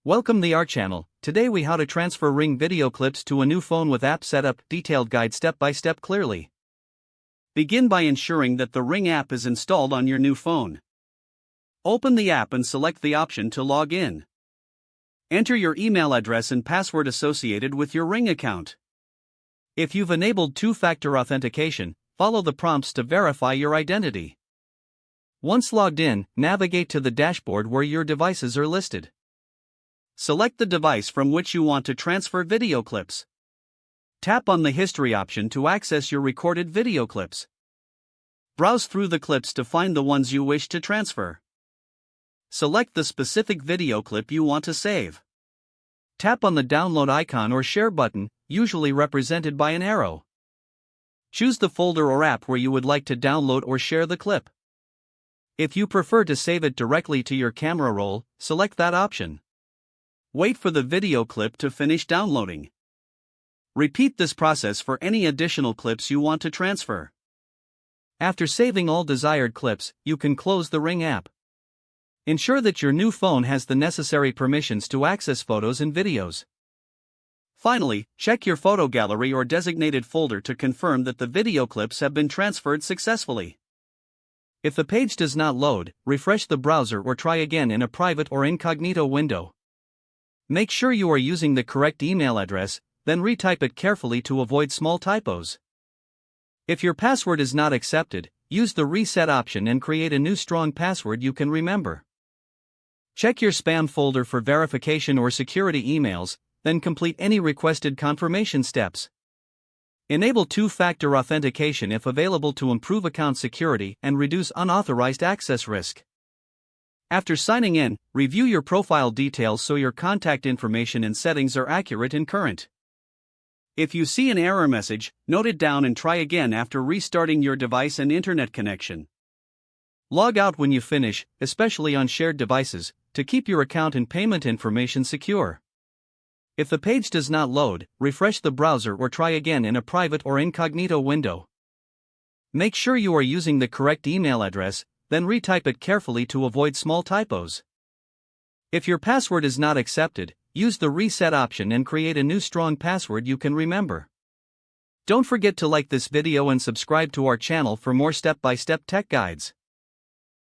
Welcome to our channel. Today we how to transfer Ring video clips to a new phone with app setup, detailed guide step by step clearly. Begin by ensuring that the Ring app is installed on your new phone. Open the app and select the option to log in. Enter your email address and password associated with your Ring account. If you've enabled two-factor authentication, follow the prompts to verify your identity. Once logged in, navigate to the dashboard where your devices are listed. Select the device from which you want to transfer video clips. Tap on the History option to access your recorded video clips. Browse through the clips to find the ones you wish to transfer. Select the specific video clip you want to save. Tap on the download icon or share button, usually represented by an arrow. Choose the folder or app where you would like to download or share the clip. If you prefer to save it directly to your camera roll, select that option. Wait for the video clip to finish downloading. Repeat this process for any additional clips you want to transfer. After saving all desired clips, you can close the Ring app. Ensure that your new phone has the necessary permissions to access photos and videos. Finally, check your photo gallery or designated folder to confirm that the video clips have been transferred successfully. If the page does not load, refresh the browser or try again in a private or incognito window. Make sure you are using the correct email address, then retype it carefully to avoid small typos. If your password is not accepted, use the reset option and create a new strong password you can remember. Check your spam folder for verification or security emails, then complete any requested confirmation steps. Enable two-factor authentication if available to improve account security and reduce unauthorized access risk. After signing in, review your profile details so your contact information and settings are accurate and current. If you see an error message, note it down and try again after restarting your device and internet connection. Log out when you finish, especially on shared devices, to keep your account and payment information secure. If the page does not load, refresh the browser or try again in a private or incognito window. Make sure you are using the correct email address, then retype it carefully to avoid small typos. If your password is not accepted, use the reset option and create a new strong password you can remember. Don't forget to like this video and subscribe to our channel for more step-by-step tech guides.